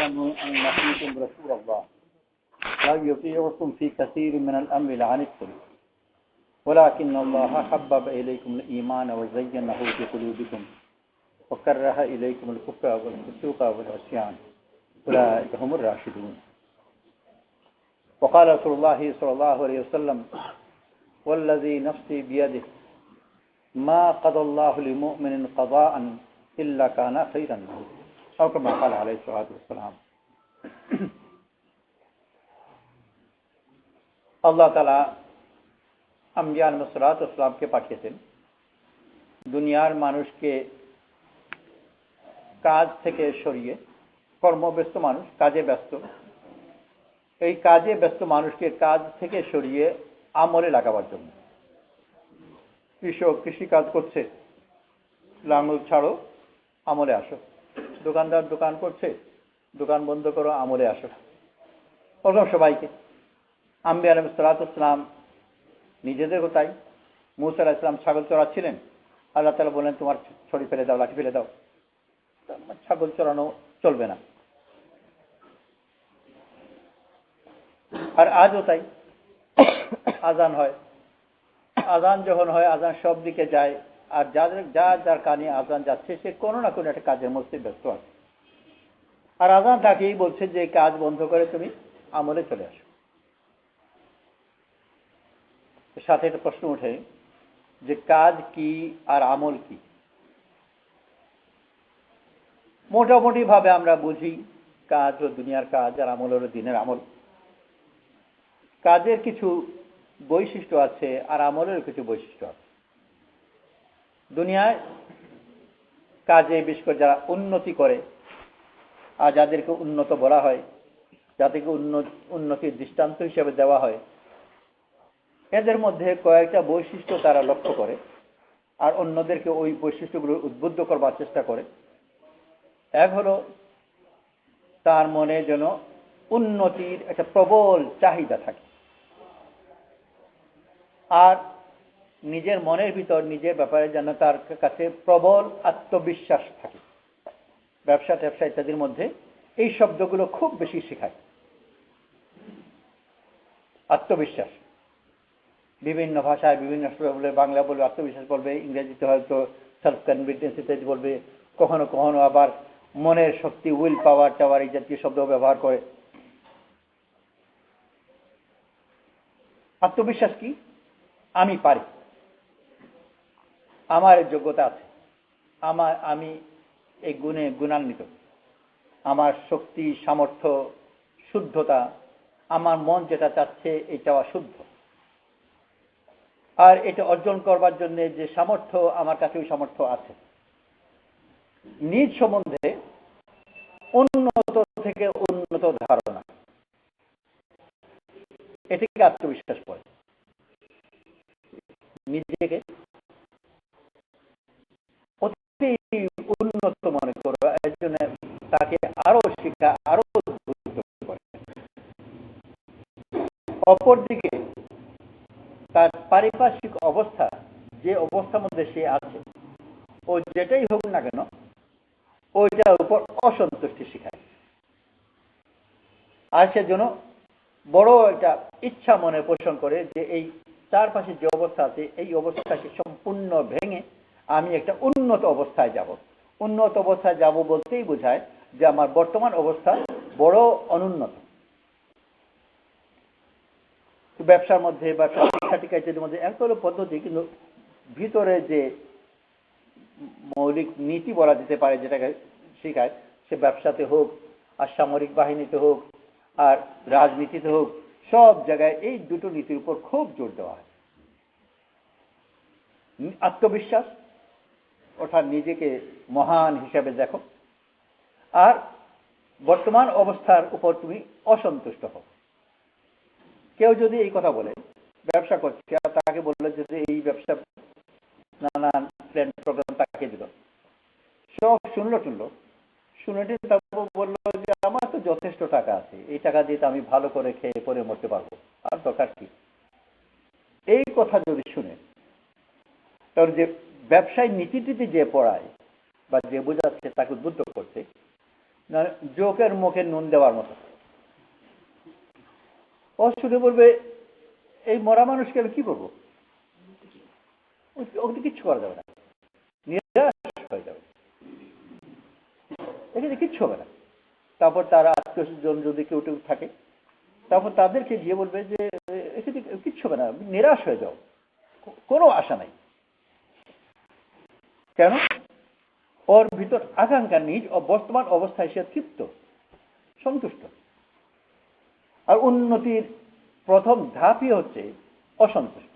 واعلموا أن فيكم رسول الله لا يطيعكم في كثير من الأمر لعنتم ولكن الله حبب إليكم الإيمان وزينه في قلوبكم وكره إليكم الكفر والفسوق والعصيان أولئك هم الراشدون. وقال رسول الله صلى الله عليه وسلم والذي نفسي بيده ما قضى الله لمؤمن قضاء إلا كان خيرا له أو كما قال عليه الصلاة والسلام. আল্লাহ তাআলা আম্বিয়া আলাইহিস সালাতু ওয়াস সালামকে পাঠিয়েছেন দুনিয়ার মানুষকে কাজ থেকে সরিয়ে, কর্মব্যস্ত মানুষ কাজে ব্যস্ত, এই কাজে ব্যস্ত মানুষকে কাজ থেকে সরিয়ে আমলে লাগাবার জন্য। কৃষক কৃষি কাজ করছে, লাঙল ছাড়ো আমলে আসো। দোকানদার দোকান করছে, দোকান বন্ধ করো আমলে আসো। ওরকম সবাইকে আম্বিয়া আলাইহিস সালাতু ওয়াস সালাম নিজেদেরও তাই। মূসা আলাইহিস সালাম ছাগল চড়াচ্ছিলেন, আল্লাহ তাআলা বললেন তোমার ছড়ি ফেলে দাও, লাঠি ফেলে দাও। ছাগল চড়ানো চলবে না। আর আজও তাই, আজান হয়, আজান যখন হয় আজান সব দিকে যায়, আর যার কানে আজান যাচ্ছে সে কোনো না কোনো একটা কাজের মধ্যে ব্যস্ত আছে। আর আজান তাকেই বলছে যে কাজ বন্ধ করে তুমি আমলে চলে আসো। সাথে একটা প্রশ্ন ওঠে যে কাজ কি আর আমল কি? মোটামুটি ভাবে আমরা বুঝি কাজ ও দুনিয়ার কাজ আর আমল হলো দিনের আমল। কাজের কিছু বৈশিষ্ট্য আছে আর আমলের কিছু বৈশিষ্ট্য আছে। দুনিয়ায় কাজে বিশেষ করে যারা উন্নতি করে আর যাদেরকে উন্নত বলা হয়, যাদেরকে উন্নতির দৃষ্টান্ত হিসেবে দেওয়া হয়, এদের মধ্যে কয়েকটা বৈশিষ্ট্য তারা লক্ষ্য করে আর অন্যদেরকে ওই বৈশিষ্ট্যগুলো উদ্বুদ্ধ করবার চেষ্টা করে। এক হলো তার মনে যেন উন্নতির একটা প্রবল চাহিদা থাকে, আর নিজের মনের ভিতর নিজের ব্যাপারে যেন তার কাছে প্রবল আত্মবিশ্বাস থাকে। ব্যবসা ট্যাবসা ইত্যাদির মধ্যে এই শব্দগুলো খুব বেশি শেখায়। আত্মবিশ্বাস বিভিন্ন ভাষায় বিভিন্ন বলবে, বাংলা বলবে আত্মবিশ্বাস বলবে, ইংরেজিতে হয়তো সেলফ কনফিডেন্স ইত্যাদি বলবে, কখনো কখনো আবার মনের শক্তি, উইল পাওয়ার টাওয়ার এই জাতীয় শব্দ ব্যবহার করে। আত্মবিশ্বাস কি? আমি পারি, আমার যোগ্যতা আছে, আমি এই গুণে গুণান্বিত, আমার শক্তি সামর্থ্য শুদ্ধতা, আমার মন যেটা চাচ্ছে এই চাওয়া শুদ্ধ, আর এটা অর্জন করবার জন্য যে সামর্থ্য আমার কাছে ওই সামর্থ্য আছে। নিজ সম্বন্ধে উন্নত থেকে উন্নত ধারণা, এটাকে আত্মবিশ্বাস করে। নিজেকে অতি উন্নত মনে করো, এর জন্য তাকে আরো শিক্ষা আরো করে। অপরদিকে তার পারিপার্শ্বিক অবস্থা, যে অবস্থার মধ্যে সে আছে, ও যেটাই হোক না কেন ওইটার উপর অসন্তুষ্টি শিখায়, আর সেজন্য বড় একটা ইচ্ছা মনে পোষণ করে যে এই চারপাশে যে অবস্থা আছে এই অবস্থাকে সম্পূর্ণ ভেঙে আমি একটা উন্নত অবস্থায় যাব। উন্নত অবস্থায় যাব বলতেই বোঝায় যে আমার বর্তমান অবস্থা বড় অনুন্নত। ব্যবসার মধ্যে, ব্যবসা শিক্ষা টিকা ইত্যাদির মধ্যে এক হলো পদ্ধতি, কিন্তু ভিতরে যে মৌলিক নীতি বলা যেতে পারে যেটাকে শেখায়, সে ব্যবসাতে হোক আর সামরিক বাহিনীতে হোক আর রাজনীতিতে হোক, সব জায়গায় এই দুটো নীতির উপর খুব জোর দেওয়া হয়। আত্মবিশ্বাস অর্থাৎ নিজেকে মহান হিসাবে দেখো, আর বর্তমান অবস্থার উপর তুমি অসন্তুষ্ট হও। কেউ যদি এই কথা বলে, ব্যবসা করছে, আর তাকে বললো যে এই ব্যবসা নানান প্ল্যান প্রোগ্রাম তাকে দিল, সব শুনলো শুনে তারপর বললো যে আমার তো যথেষ্ট টাকা আছে, এই টাকা দিয়ে তো আমি ভালো করে খেয়ে পরে মরতে পারবো, আর দরকার কি? এই কথা যদি শুনে, তাহলে যে ব্যবসায় নীতিটিতে যে পড়ায় বা যে বোঝাচ্ছে তাকে উদ্বুদ্ধ করছে, জোকের মুখে নুন দেওয়ার মতো। ও শুনে বলবে এই মরা মানুষকে আমি কি করবো, ওকে কিচ্ছু করা যাবে না, নিরাশ হয়ে যাবে, এখানে কিচ্ছু হবে না। তারপর তার আত্মীয়স্বজন যদি কেউ কেউ থাকে, তারপর তাদেরকে গিয়ে বলবে যে এখানে কিচ্ছু হবে না, নিরাশ হয়ে যাও, কোনো আশা নাই। কেন? ওর ভিতর আকাঙ্ক্ষা নিজ বর্তমান অবস্থায় সে তৃপ্ত, সন্তুষ্ট। আর উন্নতির প্রথম ধাপই হচ্ছে অসন্তুষ্ট।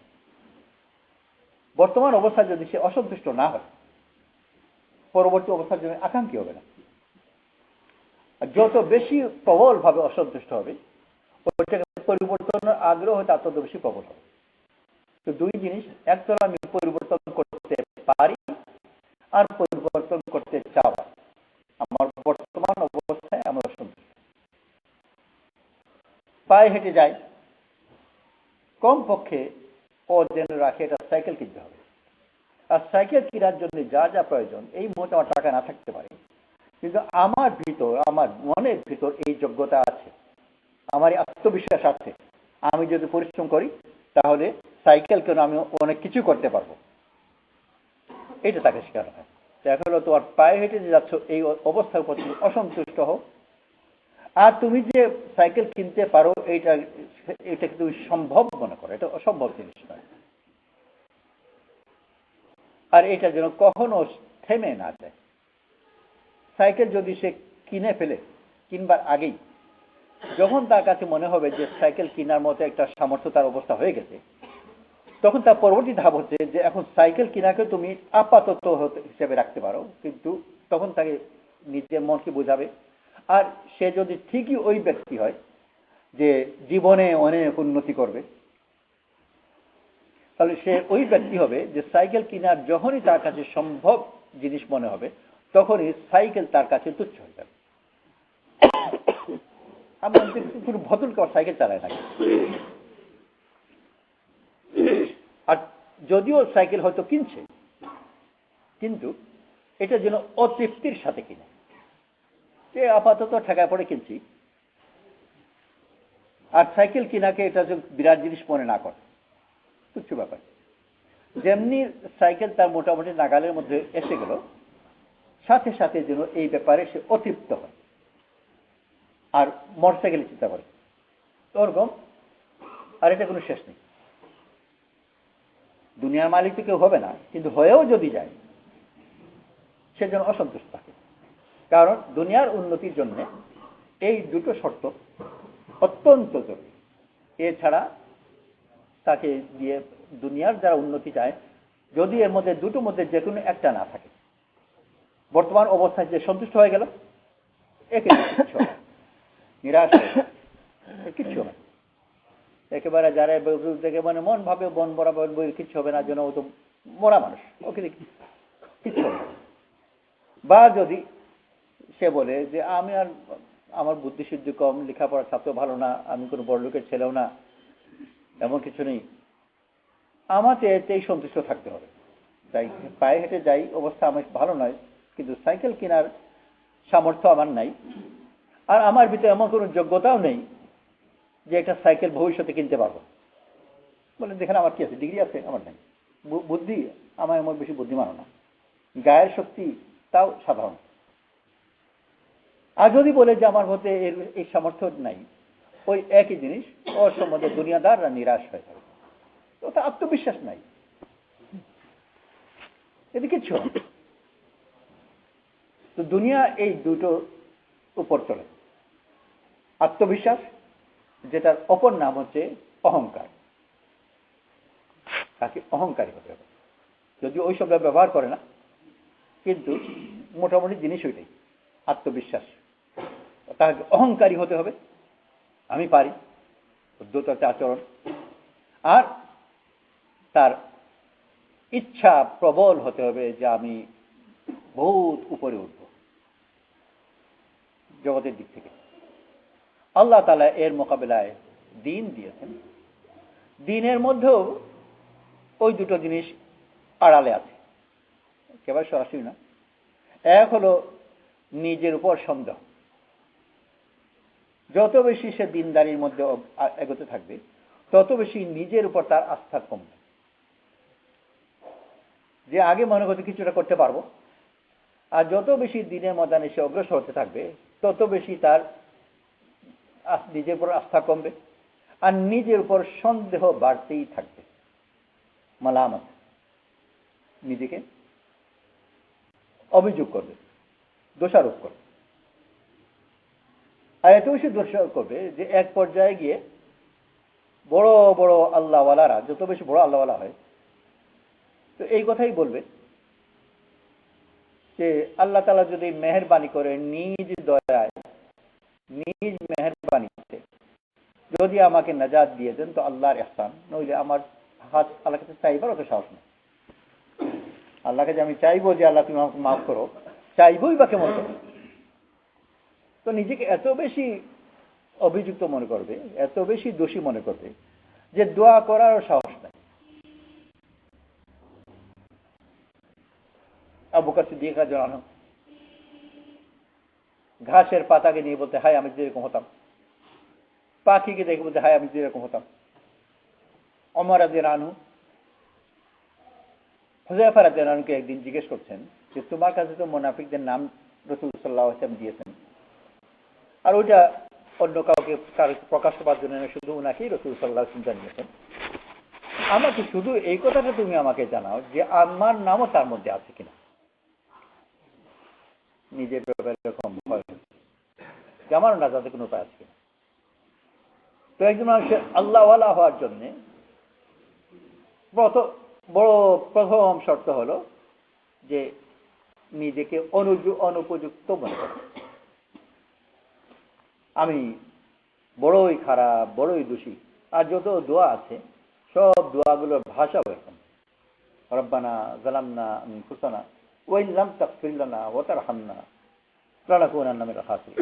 বর্তমান অবস্থায় যদি সে অসন্তুষ্ট না হয়, পরবর্তী অবস্থার জন্য আকাঙ্ক্ষী হবে না। আর যত বেশি প্রবল ভাবে অসন্তুষ্ট হবে, ওইটাকে পরিবর্তনের আগ্রহ তার তত বেশি প্রবল হবে। তো দুই জিনিস, একটা আমি পরিবর্তন করতে পারি আর পরিবর্তন করতে চাওয়া। আমার বর্তমান অবস্থায় আমরা অসন্তুষ্ট। পায়ে হেঁটে যাই, কম পক্ষে ও যেন রাখে এটা সাইকেল কিনতে হবে। আর সাইকেল কেনার জন্য যা যা প্রয়োজন, এই মুহূর্তে আমার টাকা না থাকতে পারে, কিন্তু আমার ভিতর, আমার মনের ভিতর এই যোগ্যতা আছে, আমার আত্মবিশ্বাস আছে, আমি যদি পরিশ্রম করি তাহলে সাইকেল কেন আমি অনেক কিছু করতে পারবো, এটা তাকে শেখানো হয়। এখন তোমার পায়ে হেঁটে যে যাচ্ছ এই অবস্থার উপর তুমি অসন্তুষ্ট হও, আর তুমি যে সাইকেল কিনতে পারো এটাকে তুমি সম্ভব মনে করো, এটা অসম্ভব জিনিস নয়। আর এটা যেন কখনো থেমে না যায়। সাইকেল যদি সে কিনে ফেলে কিনবার আগেই, যখন তার কাছে মনে হবে যে সাইকেল কেনার মতো একটা সামর্থ্য তার অবস্থা হয়ে গেছে, তখন তার পরবর্তী ধাপ হচ্ছে যে এখন সাইকেল কেনাকে তুমি আপাতত হিসেবে রাখতে পারো, কিন্তু তখন তাকে নিজের মনকে বোঝাবে। আর সে যদি ঠিকই ওই ব্যক্তি হয় যে জীবনে অনেক উন্নতি করবে, তাহলে সে ওই ব্যক্তি হবে যে সাইকেল কেনার যখনই তার কাছে সম্ভব জিনিস মনে হবে, তখনই সাইকেল তার কাছে তুচ্ছ হয়ে যাবে। আমরা পুরো ভদ্রকে সাইকেল চালায় না, আর যদিও সাইকেল হয়তো কিনছে, কিন্তু এটা যেন অতৃপ্তির সাথে কিনে, যে আপাতত ঠেকায় পড়ে কিনছি। আর সাইকেল কিনাকে এটা বিরাট জিনিস মনে না করে, তুচ্ছ ব্যাপার। যেমনি সাইকেল তার মোটামুটি নাগালের মধ্যে এসে গেল, সাথে সাথে যেন এই ব্যাপারে সে অতৃপ্ত হয় আর মোটরসাইকেলে চিন্তা করে ওরকম। আর এটা কোনো শেষ নেই। দুনিয়ার মালিক তো কেউ হবে না, কিন্তু হয়েও যদি যায় সে যেন অসন্তুষ্ট থাকে। কারণ দুনিয়ার উন্নতির জন্য এই দুটো শর্ত অত্যন্ত জরুরি। এছাড়া তাকে দিয়ে দুনিয়ার যারা উন্নতি চায়, যদি এর মধ্যে দুটোর মধ্যে যে কোনো একটা না থাকে, বর্তমান অবস্থায় যে সন্তুষ্ট হয়ে গেল, একে কিচ্ছু নিরাশ কিচ্ছু হবে। একেবারে যারা দেখে মানে মন ভাবে বন বরাবর কিচ্ছু হবে না, যেন ও তো মরা মানুষ, ওকে কিচ্ছু হবে না। বা যদি সে বলে যে আমি আর আমার বুদ্ধিশুদ্ধি কম, লেখাপড়া ছাত্র ভালো না, আমি কোনো বড় লোকের ছেলেও না, এমন কিছু নেই, আমাকে এতেই সন্তুষ্ট থাকতে হবে। তাই পায়ে হেঁটে যাই অবস্থা আমার ভালো নয়, কিন্তু সাইকেল কেনার সামর্থ্য আমার নাই, আর আমার ভিতরে এমন কোনো যোগ্যতাও নেই যে একটা সাইকেল ভবিষ্যতে কিনতে পারবো। বলে যেখানে আমার কি আছে, ডিগ্রি আছে আমার নাই, বুদ্ধি আমার এমন বেশি বুদ্ধিমানও না, গায়ের শক্তি তাও সাধারণ। আর যদি বলে যে আমার মধ্যে এই সামর্থ্য নাই, ওই একই জিনিস ওর সম্বন্ধে দুনিয়াদাররা নিরাশ হয়ে যাবে। তো তার আত্মবিশ্বাস নাই, এতে কিচ্ছু না। তো দুনিয়া এই দুটো উপর চলে। আত্মবিশ্বাস, যেটার অপর নাম হচ্ছে অহংকার। তাকে অহংকারী হতে হবে, যদিও ওই শব্দ ব্যবহার করে না, কিন্তু মোটামুটি জিনিস ওইটাই, আত্মবিশ্বাস। তাকে অহংকারী হতে হবে, আমি পারি, উদ্ধততা আচরণ। আর তার ইচ্ছা প্রবল হতে হবে যে আমি বহুত উপরে উঠব জগতের দিক থেকে। আল্লাহ তাআলা এর মোকাবেলায় দিন দিয়েছেন। দিনের মধ্যেও ওই দুটো জিনিস আড়ালে আছে, একেবারে সরাসরি না। এক হলো নিজের উপর সন্দেহ, যত বেশি সে দিনদারির মধ্যে এগোতে থাকবে তত বেশি নিজের উপর তার আস্থা কমবে। যে আগে মনে করতে কিছুটা করতে পারবো, আর যত বেশি দিনের ময়দানে সে অগ্রসর হতে থাকবে তত বেশি তার নিজের উপর আস্থা কমবে, আর নিজের উপর সন্দেহ বাড়তেই থাকবে। মালামত, নিজেকে অভিযোগ করবে, দোষারোপ করবে। আর এত বেশি দোষারোপ করবে যে এক পর্যায়ে গিয়ে বড় বড় আল্লাহওয়ালারা যত বেশি বড় আল্লাহওয়ালা হয়, তো এই কথাই বলবে যে আল্লাহ তাআলা যদি মেহেরবানি করে নিজ দয়ায় নিজ মেহেরবানিতে যদি আমাকে নাজাত দিয়ে দেন তো আল্লাহর ইহসান, নইলে আমার হাত আল্লাহর কাছে চাইবার অত সাহস নেই। আল্লাহকে যে আমি চাইবো যে আল্লাহ তুমি আমাকে মাফ করো, চাইবই বা কেমন করো? তো নিজেকে এত বেশি অভিযুক্ত মনে করবে, এত বেশি দোষী মনে করবে যে দোয়া করারও সাহস নাই। আবু বকর সিদ্দিক রাদিয়াল্লাহু আনহু ঘাসের পাতাকে নিয়ে বলতে, হায় আমি যেরকম হতাম। পাখিকে দেখে বলতে, হায় আমি যেরকম হতাম। ওমর রাদিয়াল্লাহু আনহু হুযায়ফা রাদিয়াল্লাহু আনহুকে একদিন জিজ্ঞেস করছেন যে তোমার কাছে তো মুনাফিকদের নাম রাসূল সাল্লাল্লাহু আলাইহি ওয়াসাল্লাম দিয়েছেন, আর ওইটা অন্য কাউকে প্রকাশ করার জন্য শুধু ওনাকেই রাসূল সাল্লাল্লাহু আলাইহি ওয়াসাল্লাম জানিয়েছেন। আমাকে শুধু এই কথাটা তুমি আমাকে জানাও যে আমার নামও তার মধ্যে আছে কিনা। নিজের ব্যাপারে এরকম ভয় যে আমারও না যাতে কোনো উপায় আছে কিনা। তো একজন মানুষের আল্লাহওয়ালা হওয়ার জন্য প্রথম শর্ত হলো যে নিজেকে অনুপযুক্ত মনে করে। আমি বড়ই খারাপ, বড়ই দোষী। আর যত দোয়া আছে সব দোয়াগুলোর ভাষা এরকম, রব্বানা যালামনা আনফুসানা ওয়া ইন লাম তাগফির লানা ওয়া তারহামনা লানাকুনান্না মিনাল খাসিরিন।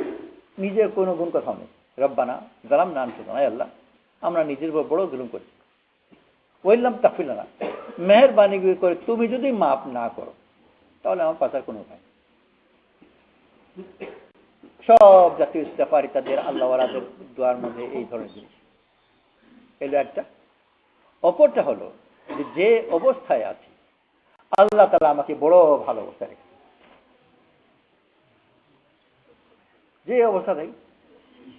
নিজের কোনো গুণ কথা নেই। রব্বানা যালামনা আনফুসানা, হে আল্লাহ আমরা নিজের উপর বড় জুলুম করি। ওয়া ইন লাম তাগফির লানা, মেহেরবানি করে তুমি যদি মাফ না করো তাহলে আমার বাঁচার কোনো উপায় নেই। সব জাতীয় ইস্তেগফার তাদের আল্লাহওয়ালাদের দোয়ার মধ্যে এই ধরনের জিনিস এলো একটা। অপরটা হলো যে অবস্থায় আছি আল্লাহ তাআলা আমাকে বড় ভালো অবস্থায় রেখেছে। যে অবস্থা থাকি,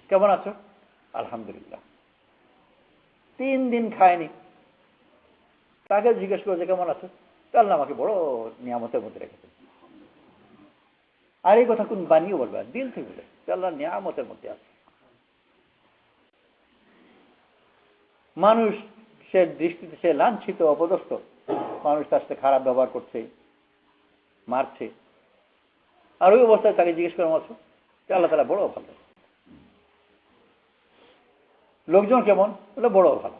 কেমন আছো? আলহামদুলিল্লাহ। 3 দিন খায়নি, তাকে জিজ্ঞেস করো যে কেমন আছো, আল্লাহ আমাকে বড় নিয়ামতের মধ্যে রেখেছে। আর এই কথা কোন বানিয়ে বলবে, দিল থেকে বলে আল্লাহ নিয়ামতের মধ্যে আছে। মানুষের দৃষ্টিতে সে লাঞ্ছিত, অপদস্থ, মানুষ তার সাথে খারাপ ব্যবহার করছে, মারছে, আর ওই অবস্থায় তাকে জিজ্ঞেস করে আছো, আল্লাহ তাআলা বড় ভালো। লোকজন কেমন? বলে বড় ভালো,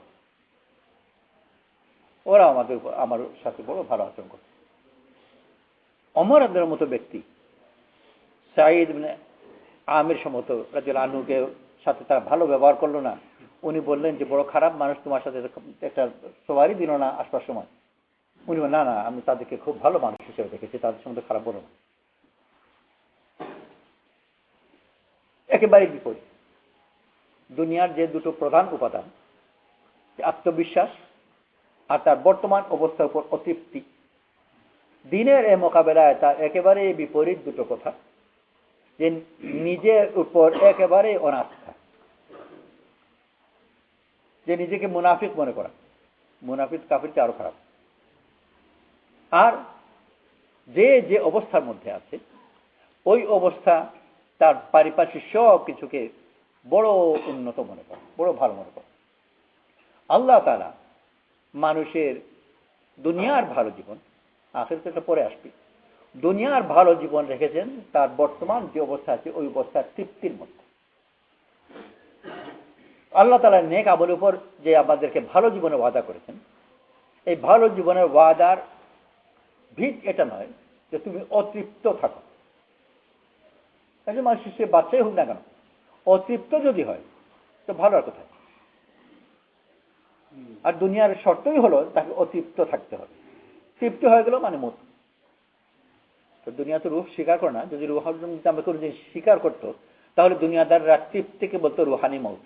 ওরা আমার সাথে বড় ভালো আচরণ করছে। ওমর রাদিয়াল্লাহু মতো ব্যক্তি সাঈদ ইবনে আমির সমত রাদিয়াল্লাহু আনহুকে সাথে তারা ভালো ব্যবহার করলো না। উনি বললেন যে বড় খারাপ মানুষ তোমার সাথে একটা সবারই দিল না আসবার সময়। উনি বললেন, না না, আমি তাদেরকে খুব ভালো মানুষ হিসেবে দেখেছি, তাদের সম্বন্ধে খারাপ বলো না। একেবারে বিপরীত। দুনিয়ার যে দুটো প্রধান উপাদান, আত্মবিশ্বাস আর তার বর্তমান অবস্থার উপর অতৃপ্তি, দিনের এ মোকাবেলায় তার একেবারে বিপরীত দুটো কথা, যে নিজের উপর একেবারে অনাস্থা, যে নিজেকে মুনাফিক মনে করা। মুনাফিক কাফিরটা আরো খারাপ। আর যে অবস্থার মধ্যে আছে ওই অবস্থা তার পারিপার্শ্বিক সব কিছুকে বড় উন্নত মনে করে, বড় ভালো মনে করে। আল্লাহ তাআলা মানুষের দুনিয়ার ভালো জীবন, আখিরাতে পরে আসবে, দুনিয়ার ভালো জীবন রেখেছেন তার বর্তমান যে অবস্থা আছে ওই অবস্থার তৃপ্তির মধ্যে। আল্লাহ তাআলা নেক আমলের উপর যে আমাদেরকে ভালো জীবনে ওয়াদা করেছেন, এই ভালো জীবনের ওয়াদার ভিত এটা নয় যে তুমি অতৃপ্ত থাকো। মানুষ সে বাচ্চাই হোক না কেন, অতৃপ্ত যদি হয় তো ভালো আর কোথায়। আর দুনিয়ার শর্তই হলো তাকে অতৃপ্ত থাকতে হবে। তৃপ্তি হয়ে গেল মানে মত। তো দুনিয়া তো রূপ স্বীকার করে না। যদি রূহ আমরা কোনো জিনিস স্বীকার করতো তাহলে দুনিয়াদাররা তৃপ্তিকে বলতো রুহানি মৌত।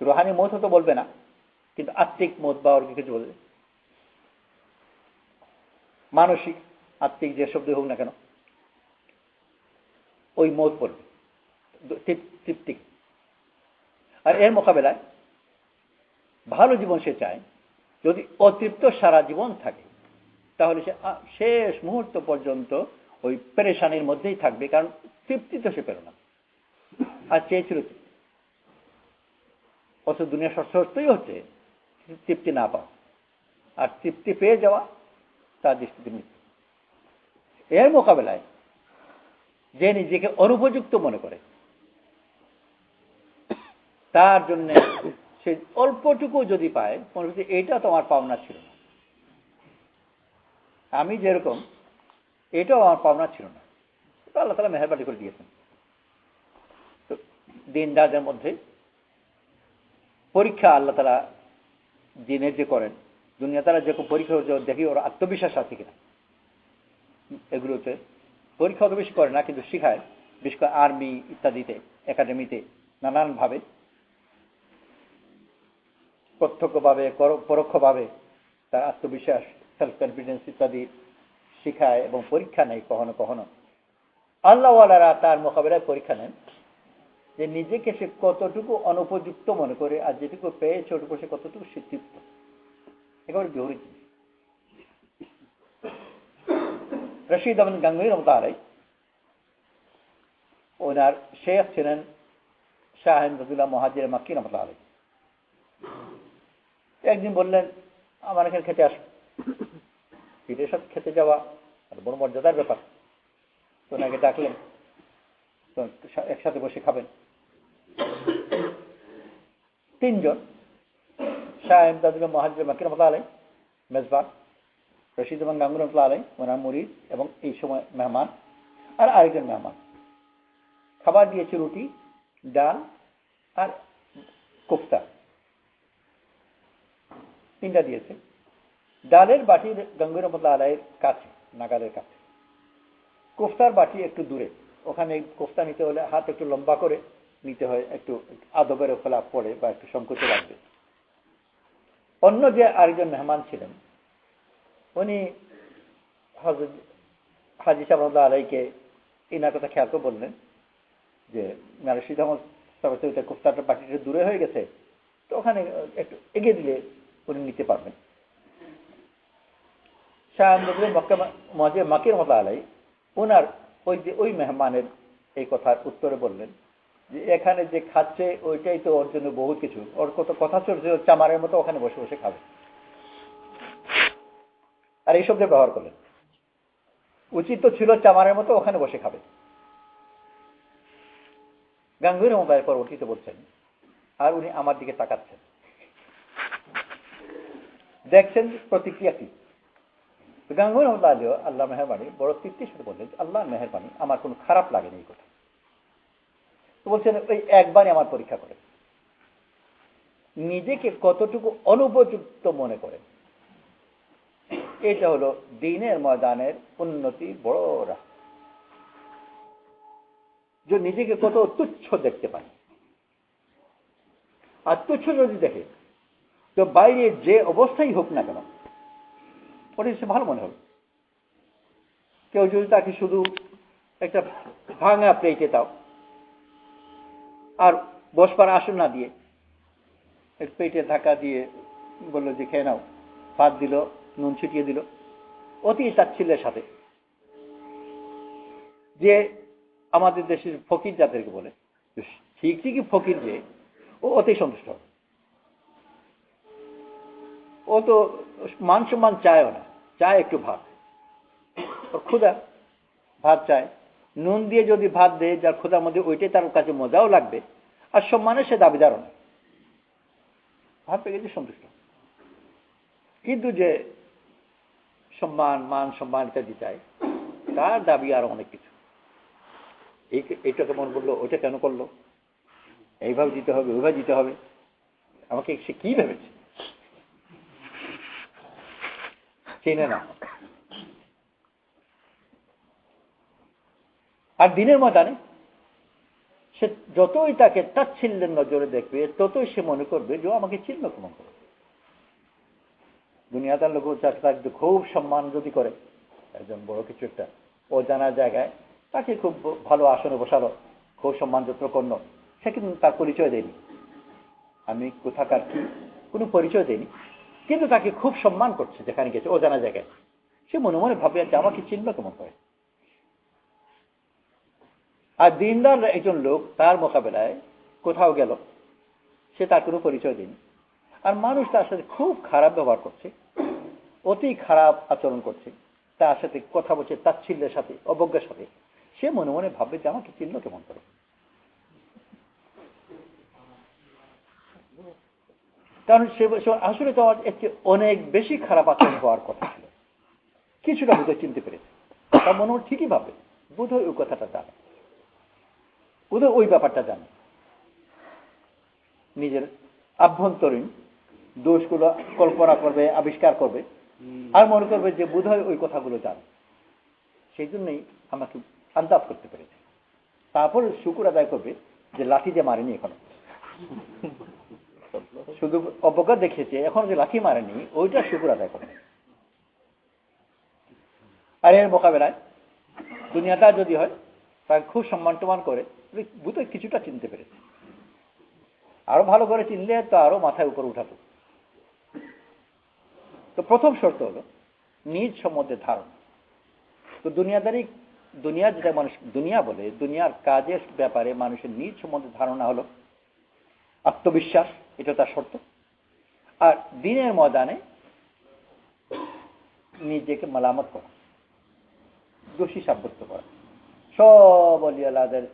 রুহানি মৌত তো বলবে না, কিন্তু আত্মিক মৌত বা ওর কিছু বলবে, মানসিক আত্মিক যে শব্দ হোক না কেন, ওই মৌত পড়বে তৃপ্তি। আর এর মোকাবেলায় ভালো জীবন সে চায়, যদি অতৃপ্ত সারা জীবন থাকে তাহলে সে শেষ মুহূর্ত পর্যন্ত ওই পেরেশানির মধ্যেই থাকবে, কারণ তৃপ্তি তো সে পেল না, আর চেয়েছিল অত দুনিয়া সত্যই হচ্ছে তৃপ্তি না পাওয়া, আর তৃপ্তি পেয়ে যাওয়া তার দৃষ্টিতে মৃত্যু। এর মোকাবেলায় যে নিজেকে অনুপযুক্ত মনে করে, তার জন্য সে অল্পটুকু যদি পায়, মনে হচ্ছে এইটা তো আমার পাওনা ছিল না, আমি যেরকম এটাও আমার পাওনা ছিল না, তো আল্লাহ তাআলা মেহেরবানি করে দিয়েছেন। তো দিনদারদের মধ্যে পরীক্ষা আল্লাহ তাআলা দিনের যে করেন, দুনিয়া তারা যে পরীক্ষা দেখি ওর আত্মবিশ্বাস আছে কিনা, এগুলোতে পরীক্ষা অত বেশি করে না, কিন্তু শিখায়, বিশেষ করে আর্মি ইত্যাদিতে, একাডেমিতে নানানভাবে প্রত্যক্ষভাবে পরোক্ষভাবে তার আত্মবিশ্বাস, সেলফ কনফিডেন্স ইত্যাদি শিখায় এবং পরীক্ষা নেয়। কখনো কখনো আল্লাহওয়ালারা তার মোকাবেলায় পরীক্ষা নেন যে নিজেকে সে কতটুকু অনুপযুক্ত মনে করে, আর যেটুকু পেয়েছে ওটুকু সে কতটুকু সে তৃপ্ত। একেবারে বিপরীত। রশিদ আহমদ গাঙ্গুহি রহমাতুল্লাহ আলাইহি, ওনার শেখ ছিলেন শাহ আহমদুল্লাহ মুহাজির মাক্কি রহমাতুল্লাহ আলাইহি। একদিন বললেন, আমার এখানে খেতে আসো। পীরের সাথে খেতে যাওয়া বড় মর্যাদার ব্যাপার। তো ওনাকে ডাকলেন, তো একসাথে বসে খাবেন। তিনজন, শাহ আহমদুল্লাহ মুহাজির মাক্কি রহমাতুল্লাহ আলাইহি মেজবান, রশিদ আহমদ গাঙ্গুহি রহমাতুল্লাহ আলাইহি ওনার মুরিদ এবং এই সময় মেহমান, আর আরেকজন মেহমান। খাবার দিয়েছে রুটি, ডাল আর কোফতা, তিনটা দিয়েছে। ডালের বাটি গাঙ্গুহি রহমাতুল্লাহ আলাইহির কাছে, নাগালের কাছে। কোফতার বাটি একটু দূরে, ওখানে কোফতা নিতে হলে হাত একটু লম্বা করে নিতে হয়, একটু আদবের ফেলা পড়ে বা একটু সংকোচে লাগবে। অন্য যে আরেকজন মেহমান ছিলেন, উনি হযরত হাজী সাহেব রহমাতুল্লাহ আলাইহিকে এনার কথা খেয়াল করে বললেন যে রশিদ আহমদ সাহেব কোফতাটা বাটিটা দূরে হয়ে গেছে, তো ওখানে একটু এগিয়ে দিলে উনি নিতে পারবেন। শাহ আহমদুল্লাহ মুহাজির মাক্কি রহমাতুল্লাহ আলাইহি ওনার ওই মেহমানের এই কথার উত্তরে বললেন যে এখানে যে খাচ্ছে ওইটাই তো ওর জন্য বহুত কিছু, ওর কত কথা চলছে, চামারের মতো ওখানে বসে বসে খাবে। আর এই শব্দের ব্যবহার করলেন, উচিত তো ছিল চামারের মতো ওখানে বসে খাবে। গাঙ্গুহি রহমাতুল্লাহ পরবর্তীতে বলছেন, আর উনি আমার দিকে তাকাচ্ছেন, দেখছেন প্রতিক্রিয়া কি। গাঙ্গুহি রহমাতুল্লাহ আলাইহি আল্লাহ মেহেরবানি বড় তৃপ্তির সাথে বললেন, আল্লাহ মেহেরবানি, আমার কোনো খারাপ লাগেনি এই কথা। তো বলছেন, ওই একবারই আমার পরীক্ষা করে নিজেকে কতটুকু অনুপযুক্ত মনে করে, এটা হলো দ্বীনের ময়দানের উন্নতি বড় রাস্তা। যে নিজেকে কত তুচ্ছ দেখতে পায়, আর তুচ্ছ যদি দেখে তো বাইরে যে অবস্থাই হোক না কেন ওটা সে ভালো মনে হবে। কেউ যদি তাকে শুধু একটা ভাঙা প্লেটে দাও আর বসবার আসন না দিয়ে পেটে ধাক্কা দিয়ে বললো যে খেয়ে নাও, ভাত দিল, নুন ছিটিয়ে দিল, অতি তাচ্ছিল্যের সাথে, যে আমাদের দেশের ফকির যাদেরকে বলে, ঠিকই ফকির, যে ও অতি সন্তুষ্ট, ও তো মান সম্মান চায়ও না, চায় একটু ভাত, ওর ক্ষুধা, ভাত চায়। নুন দিয়ে যদি ভাত দেয় যার ক্ষুধার মধ্যে, ওইটাই তার কাছে মজাও লাগবে, আর সম্মানের সে দাবিদারও না, ভাত পেয়ে গেছে সন্তুষ্ট। কিন্তু যে সম্মান, মান সম্মান ইত্যাদি চায়, তার দাবি আরো অনেক কিছু। এইটা কেমন বললো, ওইটা কেন করলো, এইভাবে দিতে হবে, ওইভাবে দিতে হবে, আমাকে সে কি ভেবেছে, চেনে না। আর দিনের ময়দানে সে যতই তাকে তাচ্ছিল্যের নজরে দেখবে ততই সে মনে করবে যে আমাকে চিহ্ন কেমন করে। দুনিয়াদার লোক তাকে খুব সম্মান যদি করে, একজন বড় কিছু একটা অজানা জায়গায় তাকে খুব ভালো আসনে বসালো, খুব সম্মানযত্ন করল, সে কিন্তু তার পরিচয় দেয়নি, আমি কোথাকার কি কোনো পরিচয় দেয়নি, কিন্তু তাকে খুব সম্মান করছে যেখানে গেছে অজানা জায়গায়। সে মনে মনে ভাবে যে আমাকে চিনল কেমন করে। আর দিনদার একজন লোক তার মোকাবেলায় কোথাও গেল, সে তার কোনো পরিচয় দেয়নি, আর মানুষ তার সাথে খুব খারাপ ব্যবহার করছে, অতি খারাপ আচরণ করছে, তার সাথে কথা বলছে তাচ্ছিল্যের সাথে, অবজ্ঞার সাথে, সে মনে মনে ভাববে যে আমাকে চিনল কেমন করে। কারণ সে আসলে তো একটি অনেক বেশি খারাপ আচরণ হওয়ার কথা ছিল, কিছুটা বোধহয় চিনতে পেরেছে। তার মনে হয় ঠিকই ভাবে বোধহয় ওই কথাটা জানে, বোধহয় ওই ব্যাপারটা জানে, নিজের আভ্যন্তরীণ দোষগুলো কল্পনা করবে, আবিষ্কার করবে, আর মনে করবে যে বোধহয় ওই কথাগুলো জানে, সেই জন্যই আমাকে আন্দাজ করতে পেরেছে। তারপর শুকর আদায় করবে যে লাঠি দিয়ে মারেনি এখনো, শুধু অবজ্ঞা দেখিয়েছে, এখন যে লাঠি মারেনি ওইটা শুকর আদায় করবে। আর এর মোকাবেলায় দুনিয়াটা যদি হয় তাকে খুব সম্মান টমান করে, বোধহয় কিছুটা চিনতে পেরেছে, আরো ভালো করে চিনলে তো আরো মাথায় উপর উঠাতো। তো প্রথম শর্ত হলো নিজ সম্বন্ধে ধারণা। তো দুনিয়া যেটা মানুষ দুনিয়া বলে, দুনিয়ার কাজের ব্যাপারে মানুষের নিজ সম্বন্ধে ধারণা হলো আত্মবিশ্বাস, এটা তার শর্ত। আর দিনের ময়দানে নিজেকে মালামত করা, দোষী সাব্যস্ত করা, সব অলিয়ালাদের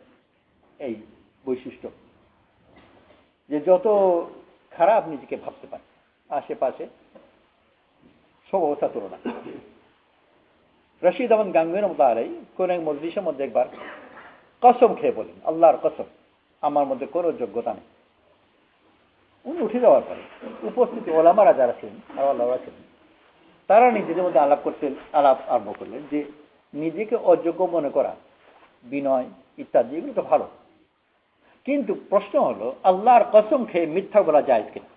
এই বৈশিষ্ট্য, যে যত খারাপ নিজেকে ভাবতে পারে আশেপাশে সব অবস্থা তুলনা। রশিদ আহমদ গাঙ্গুহি রাহমাতুল্লাহ আলাইহি কোন এক মজলিসের মধ্যে একবার কসম খেয়ে বলেন, আল্লাহর কসম আমার মধ্যে কোনো যোগ্যতা নেই। উনি উঠে যাওয়ার পরে উপস্থিত ওলামারা যারা ছিলেন, আল্লাহরা ছিলেন, তারা নিজেদের মধ্যে আলাপ আরম্ভ করলেন যে নিজেকে অযোগ্য মনে করা, বিনয় ইত্যাদি এগুলো তো ভালো, কিন্তু প্রশ্ন হলো আল্লাহর কসম খেয়ে মিথ্যা বলা যায় কিনা।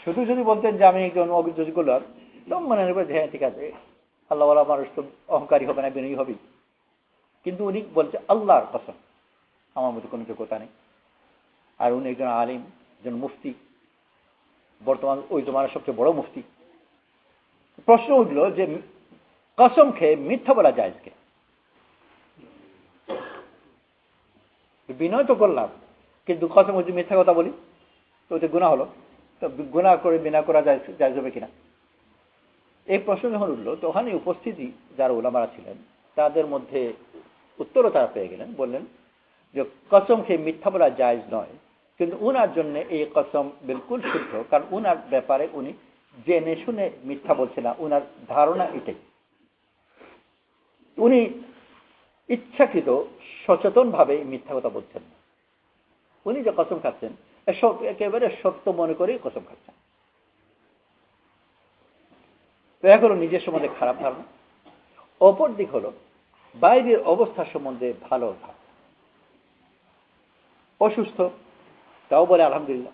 শুধু যদি বলতেন যে আমি একজন অযোগ্য লোক, তো মনে নেবে যে হ্যাঁ ঠিক আছে, আল্লাহওয়ালা মানুষ তো অহংকারী হবে না, বিনয়ী হবে। কিন্তু উনি বলছে আল্লাহর কসম আমার মধ্যে কোনো যোগ্যতা নেই। আর উনি একজন আলিম, একজন মুফতি, বর্তমান ওই জমানার সবচেয়ে বড় মুফতি। প্রশ্ন উঠল যে কসম খেয়ে মিথ্যা বলা যায় কে? বিনয় তো করলাম, কিন্তু কসম যদি মিথ্যা কথা বলি তো ওতে গুনাহ হলো, তো গুনাহ করে বিনা করা যায় যাবে কিনা? এই প্রশ্ন যখন উঠল তখন উপস্থিতি যারা ওলামারা ছিলেন তাদের মধ্যে উত্তরও তারা পেয়ে গেলেন, বললেন যে কসম খেয়ে মিথ্যা বলা জায়েজ নয়, কিন্তু উনার জন্য এই কসম বিলকুল শুদ্ধ, কারণ উনার ব্যাপারে উনি জেনে শুনে মিথ্যা বলছে না, উনার ধারণা এটাই। উনি ইচ্ছাকৃত সচেতন ভাবে মিথ্যা কথা বলছেন না, উনি যে কসম খাচ্ছেন একেবারে সত্য মনে করেই কসম খাচ্ছেন। তো এক হলো নিজের সম্বন্ধে খারাপ ধারণা, অপর দিক হলো বাইরের অবস্থা সম্বন্ধে ভালো ধারণা। অসুস্থ তাও বলে আলহামদুলিল্লাহ,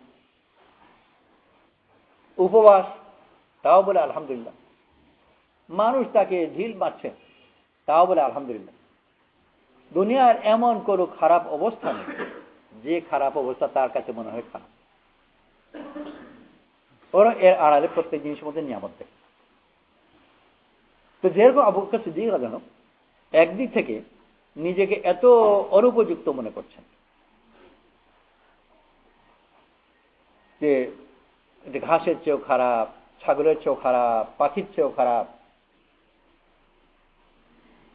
উপবাস তাও বলে আলহামদুলিল্লাহ, মানুষ তাকে ঢিল মারছে তাও বলে আলহামদুলিল্লাহ। দুনিয়ার এমন কোনো খারাপ অবস্থা নেই যে খারাপ অবস্থা তার কাছে মনে হয় খারাপ, বরং এর আড়ালে প্রত্যেক জিনিসের মধ্যে নিয়ামত দেয়। তো যেরকম আবু বকর সিদ্দিক রাদিয়াল্লাহু আনহু একদিক থেকে নিজেকে এত অনুপযুক্ত মনে করছেন যে ঘাসের চেয়েও খারাপ, ছাগলের চেয়েও খারাপ, পাখির চেয়েও খারাপ,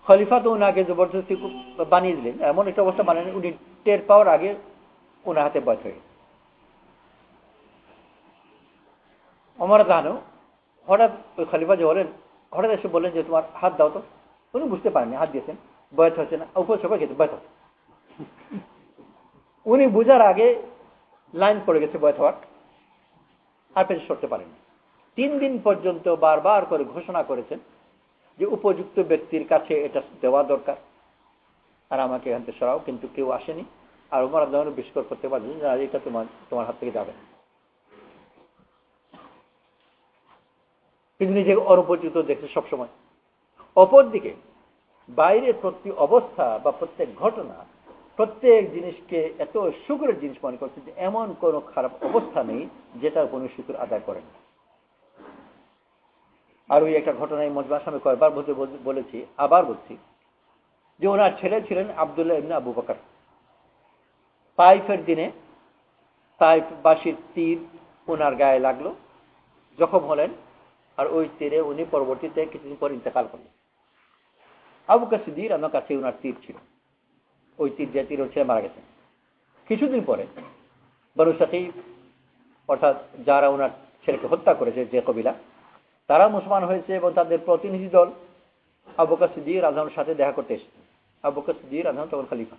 খলিফা তো ওনাকে জবরদস্তি বানিয়ে দিলেন, এমন একটা অবস্থা বানালেন উনি টের পাওয়ার আগে ওনার হাতে বয়স হয়ে গেছে। ওমর রাদিয়াল্লাহু আনহু হঠাৎ ওই খলিফা যে হলেন, হঠাৎ এসে বললেন যে তোমার হাত দাও তো। উনি বুঝতে পারেননি, হাত দিয়েছেন, বয়স হচ্ছে না, উপর সবাই খেতে বয়স হচ্ছে। উনি বুঝার আগে লাইন পড়ে গেছে বয়স হওয়ার, আর পেছনে সরতে পারেননি। 3 দিন পর্যন্ত বারবার করে ঘোষণা করেছেন যে উপযুক্ত ব্যক্তির কাছে এটা দেওয়া দরকার, আর আমাকে এখান থেকে সরাও, কিন্তু কেউ আসেনি। আর ওমর রাদিয়াল্লাহু আনহু বিস্কার করতে পারলেন যে এটা তোমার হাত থেকে যাবে, কিন্তু নিজেকে অনুপযুক্ত দেখছে সবসময়। অপরদিকে বাইরের প্রতি অবস্থা বা প্রত্যেক ঘটনা, প্রত্যেক জিনিসকে এত শুকরের জিনিস মনে করছে যে এমন কোনো খারাপ অবস্থা নেই যেটার কোনো শুকর আদায় করেন। আর ওই একটা ঘটনায় মজমার সামনে কয়েকবার বলেছি, আবার বলছি, যে ওনার ছেলে ছিলেন আব্দুল্লাহ ইবনে আবু বকর। তাইফের দিনে তাইফবাসীর তীর ওনার গায়ে লাগলো, জখম হলেন, আর ওই তীরে উনি পরবর্তীতে কিছুদিন পর ইন্তেকাল করলেন। আবু বকর সিদ্দিক আমার কাছে ওনার তীর ছিল, ওই তীর যে তীর ছেলে মারা গেছেন। কিছুদিন পরে বনু সাকিফ, অর্থাৎ যারা ওনার ছেলেকে হত্যা করেছে যে কবিলা, তারা মুসলমান হয়েছে এবং তাদের প্রতিনিধি দল আবু বকর সিদ্দিক রাদিয়াল্লাহু আনহুর সাথে দেখা করতে এসেছে। আবু বকর সিদ্দিক রাদিয়াল্লাহু আনহু তখন খলিফা।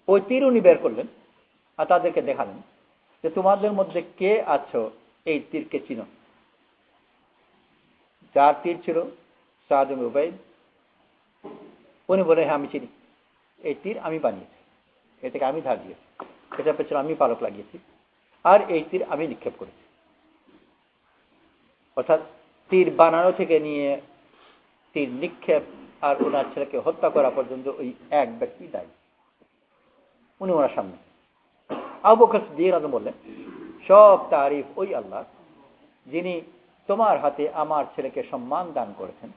ওই তীর উনি বের করলেন আর তাদেরকে দেখালেন যে তোমাদের মধ্যে কে আছো এই তীরকে চিনো। যার তীর ছিল সাদ ইবনে উবাইদ, উনি বলে হ্যাঁ আমি চিনি, এই তীর আমি বানিয়েছি, এ থেকে আমি ধার দিয়েছি, এটা পেছনে আমি পালক লাগিয়েছি, আর এই তীর আমি নিক্ষেপ করেছি। অর্থাৎ তীর বানানো থেকে নিয়ে তীর নিক্ষেপ আর ওনার ছেলেকে হত্যা করা পর্যন্ত ওই এক ব্যক্তি দায়ী, উনি ওনার সামনে। আবু বকর সিদ্দিক রাদিয়াল্লাহু আনহু বললেন, সব তারিফ ওই আল্লাহ যিনি তোমার হাতে আমার ছেলেকে সম্মান দান করেছেন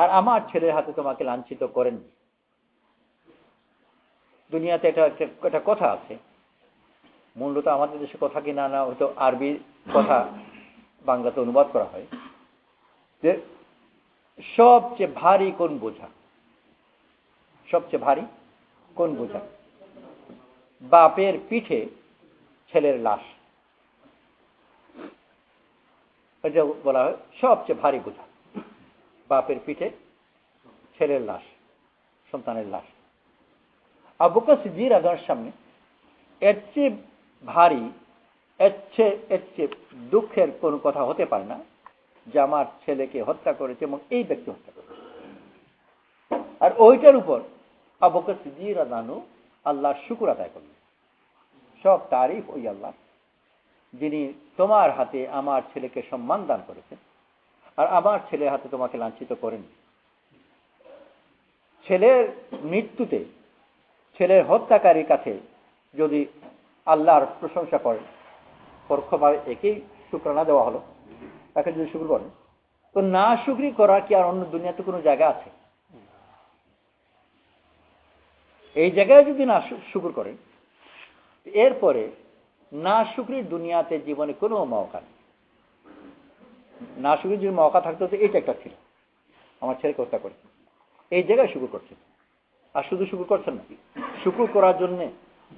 আর আমার ছেলের হাতে তোমাকে লাঞ্ছিত করেন। দুনিয়াতে একটা কথা আছে, মূলত আমাদের দেশে কথা কি না না হয়তো আরবি কথা বাংলাতে অনুবাদ করা হয়, যে সবচেয়ে ভারী কোন বোঝা, সবচেয়ে ভারী কোন বোঝা? বাপের পিঠে ছেলের লাশ, এটা বলা হয় সবচেয়ে ভারী বোঝা, বাপের পিঠে ছেলের লাশ, সন্তানের লাশ। আবু বকর সিদ্দিক রাদিয়াল্লাহু আনহুর সামনে এর চেয়ে ভারী, এর চেয়ে দুঃখের কোনো কথা হতে পারে না যে আমার ছেলেকে হত্যা করেছে এবং এই ব্যক্তি হত্যা করেছে। আর ওইটার উপর আবু বকর সিদ্দিক রাদিয়াল্লাহু আনহু আল্লাহর শুকর আদায় করলেন, সব তারিফ ওই আল্লাহ যিনি তোমার হাতে আমার ছেলেকে সম্মান দান করেছেন আর আমার ছেলের হাতে তোমাকে লাঞ্ছিত করেন। ছেলের মৃত্যুতে ছেলের হত্যাকারীর কাছে যদি আল্লাহর প্রশংসা করেন, পরোক্ষভাবে একেই শুকরানা দেওয়া হলো, তাকে যদি শুকর করেন, তো না শুকরি করার কি আর অন্য দুনিয়াতে কোনো জায়গা আছে? এই জায়গায় যদি না শুকর করেন, এরপরে না শুকরির দুনিয়াতে জীবনে কোনো মওকা নেই। না শুকরির যদি মওকা থাকতো তো এইটা একটা ছিল, আমার ছেলেকে হত্যা করেছে, এই জায়গায় শুকর করছেন। আর শুধু শুকর করছেন না, শুকর করার জন্য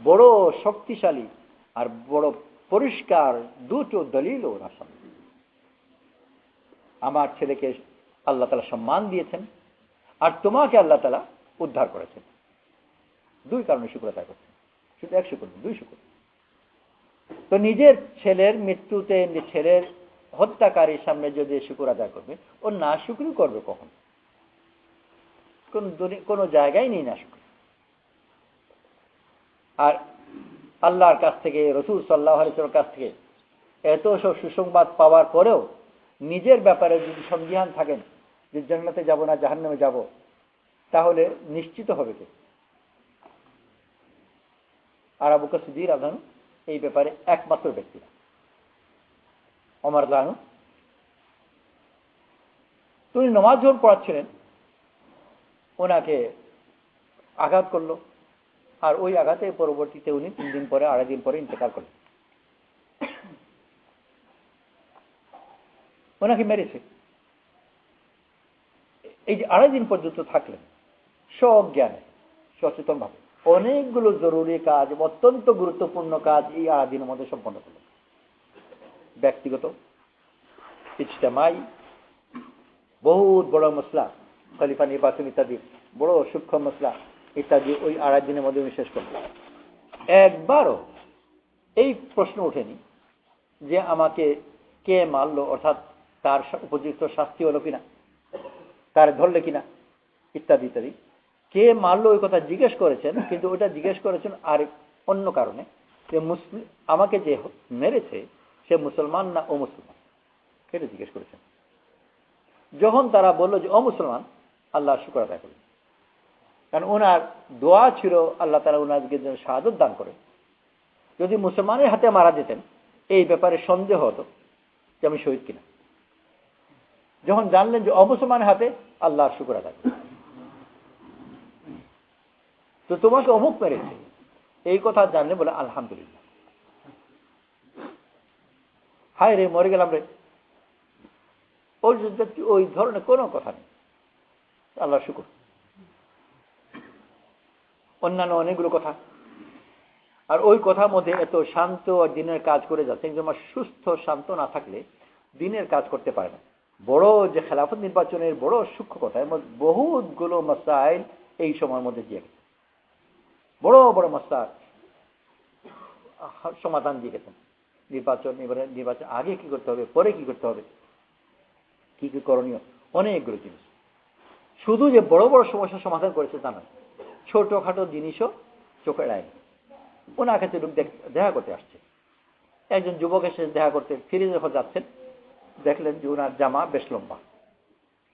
বড় শক্তিশালী আর বড় পরিষ্কার দুটো দলিল ওনার সামনে। আমার ছেলেকে আল্লাহ তাআলা সম্মান দিয়েছেন আর তোমাকে আল্লাহ তাআলা উদ্ধার করেছেন, দুই কারণে শুকর আদায় করছেন, শুধু এক শুকর, দুই শুকর। তো নিজের ছেলের মৃত্যুতে ছেলের হত্যাকারীর সামনে যদি শুকর আদায় করবে, ও না শুকরি করবে কখন? কোনো জায়গায় নেই না শুকর। আর আল্লাহর কাছ থেকে, রাসূল সাল্লাল্লাহু আলাইহি ওয়াসাল্লামের কাছ থেকে এত সব সুসংবাদ পাওয়ার পরেও নিজের ব্যাপারে যদি সন্দিহান থাকেন যে জান্নাতে যাব না জাহান্নামে যাব, তাহলে নিশ্চিত হবে কে? আর আবু বকর সিদ্দিক রাদিয়াল্লাহু আনহু এই ব্যাপারে একমাত্র ব্যক্তি না। ওমর রাদিয়াল্লাহু আনহু তিনি নামাজ যখন পড়াচ্ছিলেন, ওনাকে আঘাত করলো, আর ওই আঘাতে পরবর্তীতে উনি 3 দিন পরে, 2.5 দিন পরে ইন্তেকাল করলেন। ওনাকে মেরেছে। এই যে 2.5 দিন পর্যন্ত থাকলেন সজ্ঞানে, সচেতন ভাবে অনেকগুলো জরুরি কাজ, অত্যন্ত গুরুত্বপূর্ণ কাজ এই 2.5 দিনের মধ্যে সম্পন্ন করলেন। ব্যক্তিগত, ইজতেমাই, বহুত বড় মসলা, খলিফা নির্বাচন ইত্যাদি বড় সূক্ষ্ম মসলা ইত্যাদি ওই 2.5 দিনের মধ্যে উনি শেষ করলেন। একবারও এই প্রশ্ন ওঠেনি যে আমাকে কে মারলো, অর্থাৎ তার উপযুক্ত শাস্তি হলো কিনা, তারে ধরলে কিনা, ইত্যাদি ইত্যাদি। কে মারলো ওই কথা জিজ্ঞেস করেছেন, কিন্তু ওটা জিজ্ঞেস করেছেন আর অন্য কারণে, যে মুসলিম আমাকে যে মেরেছে সে মুসলমান না ও মুসলমান, সেটা জিজ্ঞেস করেছেন। যখন তারা বলল যে ও মুসলমান, আল্লাহ শুকর আদায় করলেন, কারণ ওনার দোয়া ছিল আল্লাহ তাআলা ওনাকে যেন শাহাদাত দান করে। যদি মুসলমানের হাতে মারা যেতেন এই ব্যাপারে সন্দেহ হতো যে আমি শহীদ কিনা। যখন জানলেন যে অমুসলমানের হাতে, আল্লাহর শুকর আদায় করলেন। তো তোমাকে অমুক মেরেছে এই কথা জানলে বলে আলহামদুলিল্লাহ, হায় রে মরে গেলাম রে, ওই ধরনের কোনো কথা নেই, আল্লাহর শুকর। অন্যান্য অনেকগুলো কথা, আর ওই কথার মধ্যে এত শান্ত আর দিনের কাজ করে যাচ্ছে। একজন সুস্থ শান্ত না থাকলে দিনের কাজ করতে পারে না। বড় যে খেলাফত নির্বাচনের বড় সূক্ষ্ম কথা, এর মধ্যে বহুতগুলো মাসাইল এই সময়ের মধ্যে দিয়ে গেছে, বড় বড় মাসাইল সমাধান দিয়ে গেছেন। নির্বাচন আগে কি করতে হবে, পরে কি করতে হবে, কি কি করণীয়, অনেকগুলো জিনিস। শুধু যে বড় বড় সমস্যার সমাধান করেছে তা না, ছোটখাটো জিনিসও চোখে এড়ায়। ওনার কাছে লোক দেখা করতে আসছে, একজন যুবক এসে দেখা করতে, ফিরে যখন যাচ্ছেন দেখলেন যে ওনার জামা বেশ লম্বা।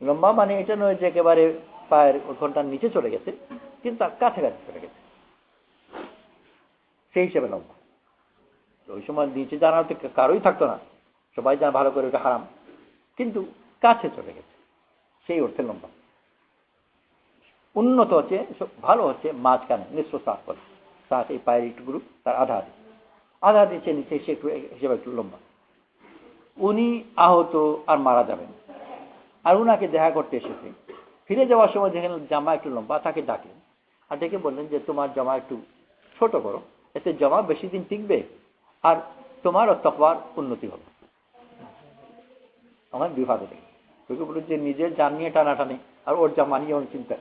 লম্বা মানে এটা নয় যে একেবারে পায়ের ঘন্টার নিচে চলে গেছে, কিন্তু তার কাছাকাছি চলে গেছে, সেই হিসেবে লম্বা। ওই সময় নিচে জানা তো কারোই থাকতো না, সবাই জানা ভালো করে ওটা হারাম, কিন্তু কাছে চলে গেছে, সেই অর্থে লম্বা। উন্নত হচ্ছে, ভালো হচ্ছে মাঝখানে নিঃস্ব সাফ করে, সাফ এই পায়ের একটুগুলো তার আধা দিচ্ছে নিচে, সে একটু হিসেবে একটু লম্বা। উনি আহত আর মারা যাবেন, আর উনাকে দেখা করতে এসেছে। ফিরে যাওয়ার সময় যেখানে জামা একটু লম্বা, তাকে ডাকলেন আর ডেকে বললেন যে তোমার জামা একটু ছোট করো, এতে জামা বেশি দিন টিকবে আর তোমার তাকওয়ার উন্নতি হবে। আমার বিভাগ দেখে বলল যে নিজের জান নিয়ে টানাটানি আর ওর জামা নিয়ে অনেক চিন্তা,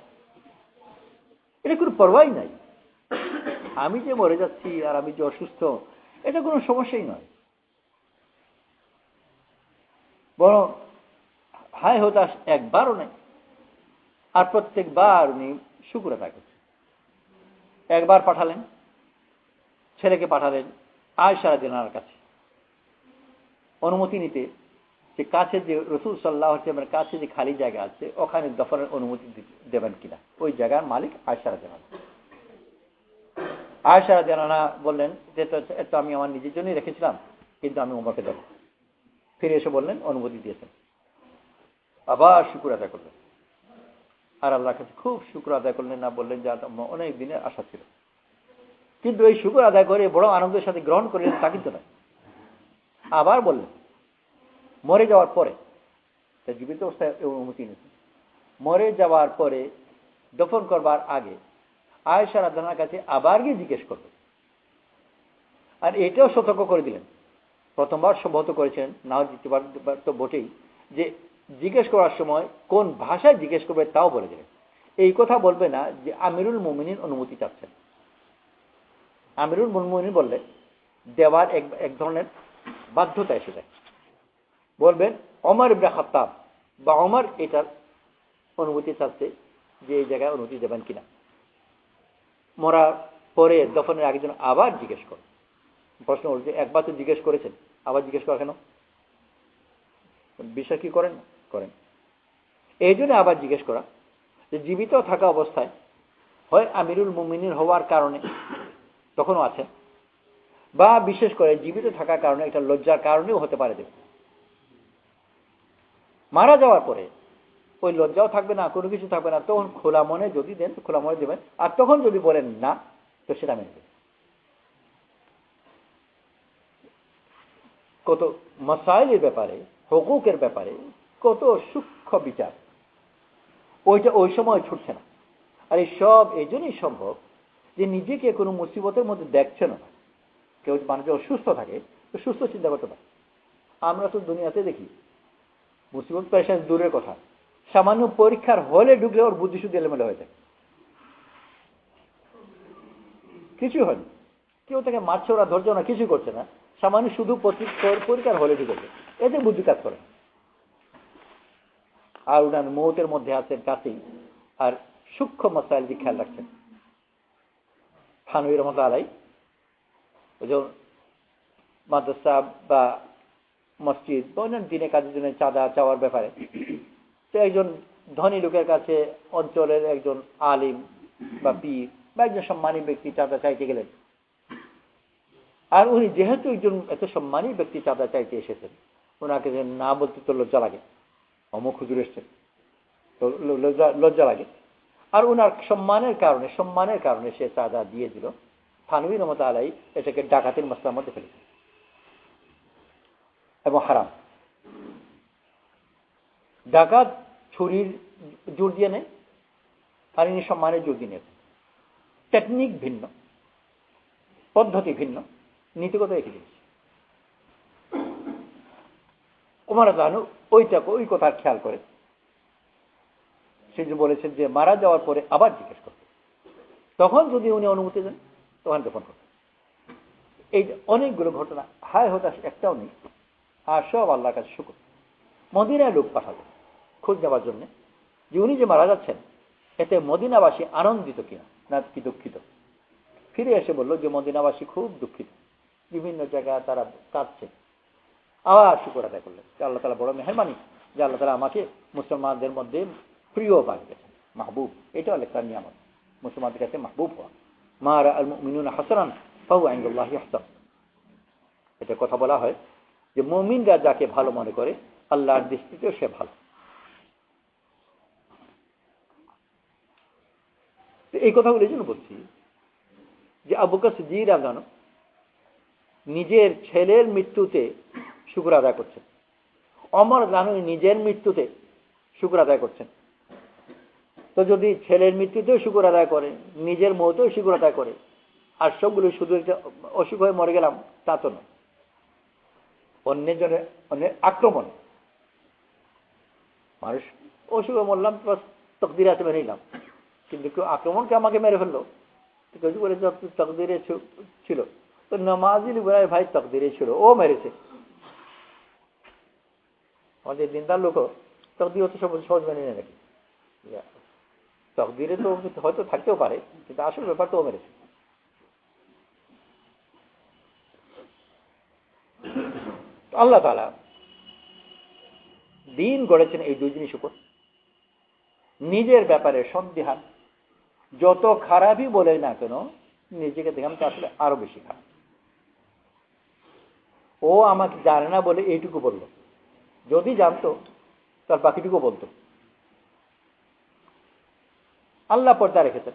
এটা কোনো পরোয়াই নাই। আমি যে মরে যাচ্ছি আর আমি যে অসুস্থ, এটা কোনো সমস্যাই নয়। বরং হায় হতাশ একবারও নেই, আর প্রত্যেকবার উনি শুকর আদায় করছেন। একবার পাঠালেন, ছেলেকে পাঠালেন আয়েশা রাদিয়াল্লাহু আনহার কাছে অনুমতি নিতে, যে কাছে যে রাসূল সাল্লাল্লাহু আলাইহি ওয়াসাল্লামের কাছে যে খালি জায়গা আছে ওখানে দফনের অনুমতি দেবেন কিনা। ওই জায়গার মালিক আয়েশা রাদিয়াল্লাহু আনহা। আয়েশা রাদিয়াল্লাহু আনহা বললেন যে এটা আমি আমার নিজের জন্যই রেখেছিলাম, কিন্তু আমি ওমরকে দেব। ফিরে এসে বললেন, অনুমতি দিয়েছেন। আবার শুকর আদায় করলেন, আর আল্লাহর কাছে খুব শুকর আদায় করলেন, না বললেন যে অনেক দিনের আশা ছিল। কিন্তু এই শুকর আদায় করে বড় আনন্দের সাথে গ্রহণ করলেন তা কিন্তু নয়। আবার বললেন মরে যাওয়ার পরে, জীবিত অবস্থায় অনুমতি নিয়েছেন, মরে যাওয়ার পরে দফন করবার আগে আয়েশা রাদিয়াল্লাহু আনহার কাছে আবার গিয়ে জিজ্ঞেস করবে। আর এটাও সতর্ক করে দিলেন, প্রথমবার সম্ভবত করেছেন, নাও দ্বিতীয়বার তো বটেই, যে জিজ্ঞেস করার সময় কোন ভাষায় জিজ্ঞেস করবে তাও বলে দিলেন। এই কথা বলবে না যে আমিরুল মুমিনিন অনুমতি চাচ্ছেন। আমিরুল মুমিনিন বললে দেওয়ার এক ধরনের বাধ্যতা এসে যায়। বলবেন ওমর ইবনে খাত্তাব বা ওমর এটার অনুমতি চাচ্ছে যে এই জায়গায় অনুমতি দেবেন কিনা। মরার পরে দফনের আগে যেন আবার জিজ্ঞেস করে। প্রশ্ন বলছে একবার তো জিজ্ঞেস করেছেন, আবার জিজ্ঞেস করা কেন? বিশ্বাস কি করেন? করেন। এই জন্য আবার জিজ্ঞেস করা যে জীবিত থাকা অবস্থায় হয় আমিরুল মুমিনিন হওয়ার কারণে তখনও আছেন, বা বিশেষ করে জীবিত থাকার কারণে এটা লজ্জার কারণেও হতে পারে। দেব মারা যাওয়ার পরে ওই লজ্জাও থাকবে না, কোনো কিছু থাকবে না, তখন খোলা মনে যদি দেন খোলা মনে দেবেন, আর তখন যদি বলেন না তো সেটা মেনে দেবেন। কত মাসাইলের ব্যাপারে, হুকুকের ব্যাপারে কত সূক্ষ্ম বিচার, ওইটা ওই সময় ছুটছে না। আর এই সব এই জন্যই সম্ভব যে নিজেকে কোনো মুসিবতের মধ্যে দেখছে না। কেউ মানুষ অসুস্থ থাকে তো সুস্থ চিন্তা করতে পারে। আমরা তো দুনিয়াতে দেখি মুসিবত পেরেশানি দূরের কথা, সামান্য পরীক্ষার হলে ঢুকলে ওর বুদ্ধি শুদ্ধি এলোমেলো হয়ে যায়, কিছু হয়নি, কেউ তাকে মারছে, ওরা ধরছে না, কিছু করছে না, সামান্য শুধু পরীক্ষার হলে ঢুকেছে, এতে বুদ্ধি কাজ করে। আর উনার মৌতের মধ্যে আছেন কাছেই, আর সূক্ষ্ম মশাইল দিয়ে খেয়াল রাখছেন। থানভী রহমাতুল্লাহ আলাইহি ওই যে মাদ্রাসা বা মসজিদ বা অন্যান্য দিনে কাজের জন্য চাঁদা চাওয়ার ব্যাপারে, তো একজন ধনী লোকের কাছে অঞ্চলের একজন আলিম বা পীর বা একজন সম্মানী ব্যক্তি চাঁদা চাইতে গেলেন। আর উনি যেহেতু একজন এত সম্মানী ব্যক্তি চাঁদা চাইতে এসেছেন, ওনাকে যে না বলতে তো লজ্জা লাগে, অমুক হুজুর এসছেন, তো লজ্জা লাগে। আর ওনার সম্মানের কারণে সে চাঁদা দিয়ে দিল। থানভী রহমাতুল্লাহ আলাইহি এটাকে ডাকাতির মাসলার মধ্যে ফেলেছে এবং হারাম। ডাকাত ছুরির জোর দিয়ে নেয়, আর ইনি সম্মানের জোর দিয়ে নেয়। টেকনিক ভিন্ন, পদ্ধতি ভিন্ন, নীতিগত একই জিনিস। ওমর রাদিয়াল্লাহু আনহু ওই কথা খেয়াল করে সে যে বলেছেন যে মারা যাওয়ার পরে আবার জিজ্ঞেস করতে, তখন যদি উনি অনুমতি দেন তখন গোপন করতে। এই অনেকগুলো ঘটনা, হায় হতাশ একটাও নেই, আর সব আল্লাহর কাছে শুকর। মদিনায় লোক পাঠালো খোঁজ নেওয়ার জন্য যে উনি যে মারা যাচ্ছেন এতে মদিনাবাসী আনন্দিত কিনা না কি দুঃখিত। ফিরে এসে বলল যে মদিনাবাসী খুব দুঃখিত, বিভিন্ন জায়গায় তারা কাঁদছে। আবার শুকর আদায় করলেন যে আল্লাহ তাআলা বড় মেহেরবানি যে আল্লাহ তাআলা আমাকে মুসলমানদের মধ্যে প্রিয় বানিয়েছেন, মাহবুব। এটাও একটা নিয়ামত, মুসলমানদের কাছে মাহবুব হওয়া। মা রাআল মুমিনুনা হাসানান ফাহুয়া ইনদাল্লাহি আহসান। এটা কথা বলা হয় যে মুমিনরা যাকে ভালো মনে করে আল্লাহর দৃষ্টিতেও সে ভালো। এই কথাগুলো এই জন্য বলছি যে আবু বকর সিদ্দিক রাদিয়াল্লাহু আনহু নিজের ছেলের মৃত্যুতে শুকর আদায় করছেন, ওমর রাদিয়াল্লাহু আনহু নিজের মৃত্যুতে শুকর আদায় করছেন। তো যদি ছেলের মৃত্যুতেও শুকর আদায় করে, নিজের মৌতেও শুকর আদায় করে, আর সবগুলো শুধু অসুখ হয়ে মরে গেলাম তা তো নয়, অন্যের আক্রমণ। মানুষ অসুখে মরলাম, তকদিরে আছে মেনে নিলাম, কিন্তু কেউ আক্রমণকে আমাকে মেরে ফেললো, কেউ বলে তকদিরে ছিল, তো নামাজি বলে ভাই তকদিরে ছিল, ও মেরেছে। আমাদের দিনদার লোক তকদির হতে সহজ মেনে নেয় নাকি? তকদিরে তো হয়তো থাকতেও পারে, কিন্তু আসল ব্যাপার তো ও মেরেছে। আল্লাহ তাআলা দিন গড়েছেন এই দুই জিনিস উপর। নিজের ব্যাপারে সন্দিহান, যত খারাপই বলে না কেন নিজেকে দেখলাম তো আসলে আরো বেশি খারাপ। ও আমাকে জানে না বলে এইটুকু বলল, যদি জানতো তার বাকিটুকু বলতো। আল্লাহ পর্দা রেখেছেন,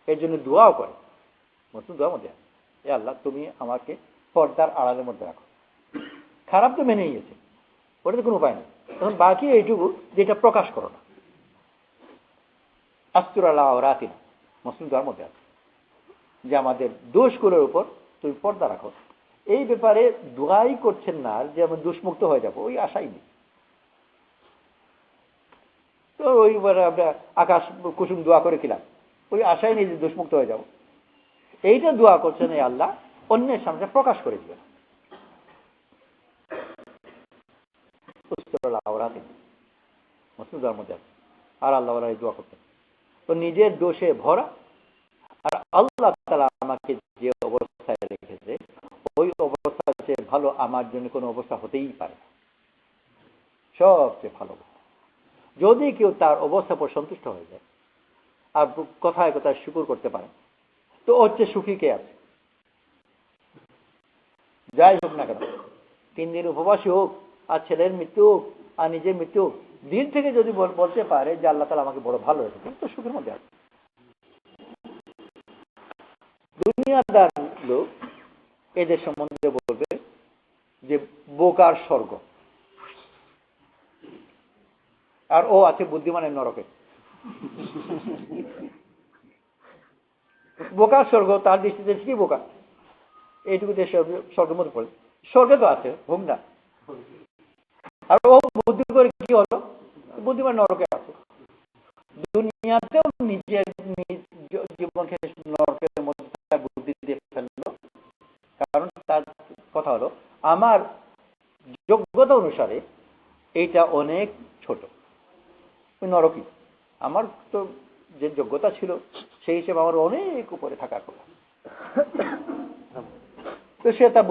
এর জন্য দোয়াও করে। মুসলিম দোয়ার মধ্যে এ আল্লাহ তুমি আমাকে পর্দার আড়ালের মধ্যে রাখো। খারাপ তো মেনে নিয়েছে, ওটাতে কোনো উপায় নেই, তখন বাকি এইটুকু যেটা প্রকাশ করো না। আস্তুর আল্লাহ রাতিনা মুসলিম দোয়ার মধ্যে আছে যে আমাদের দোষগুলোর উপর তুমি পর্দা রাখো। এই ব্যাপারে দোয়াই করছেন না যে আমি দোষমুক্ত হয়ে যাবো, ওই আশাই নেই। তো ওইবারে আমরা আকাশ কুসুম দোয়া করে কিলাম, ওই আশাই নেই যে দোষমুক্ত হয়ে যাব। এইটা দোয়া করছেন এই আল্লাহ অন্যের সামনে প্রকাশ করে দিবেন। মুসলিম দোয়ার মধ্যে আছে, আর আল্লাহ এই দোয়া করতেন তো নিজের দোষে ভরা, আর আল্লাহ তাআলা আমাকে যে অবস্থায় রেখেছে ওই অবস্থা চেয়ে ভালো আমার জন্য কোনো অবস্থা হতেই পারে, সবচেয়ে ভালো। যদি কেউ তার অবস্থার পর সন্তুষ্ট হয়ে যায় আর কথায় কথায় শুকর করতে পারে, তো হচ্ছে সুখী কে আছে? যাই হোক না কেন, 3 দিন উপবাসী হোক, আর ছেলের মৃত্যু হোক, আর নিজের মৃত্যু হোক, দিন থেকে যদি বলতে পারে যে আল্লাহ তাআলা আমাকে বড় ভালো রেখেছে, তো সুখের মধ্যে আছে। দুনিয়াদার লোক এদের সম্বন্ধে বলবে যে বোকার স্বর্গ, আর ও আছে বুদ্ধিমানের নরকে। বোকার স্বর্গ তার দৃষ্টিতে কি বোকা, এইটুকু স্বর্গের মধ্যে পড়ে, স্বর্গে তো আছে হোক না। আর ও বুদ্ধি করে কি হলো, বুদ্ধিমান নরকে আছে। দুনিয়াতেও নিজের জীবনকে নরকের মধ্যে বুদ্ধি দিয়ে ফেললো, কারণ তার কথা হলো আমার যোগ্যতা অনুসারে এইটা অনেক ছোট, ওই নরকই। আমার তো যে যোগ্যতা ছিল সেই হিসেবে আমার অনেক উপরে থাকার কথা। তো সে তার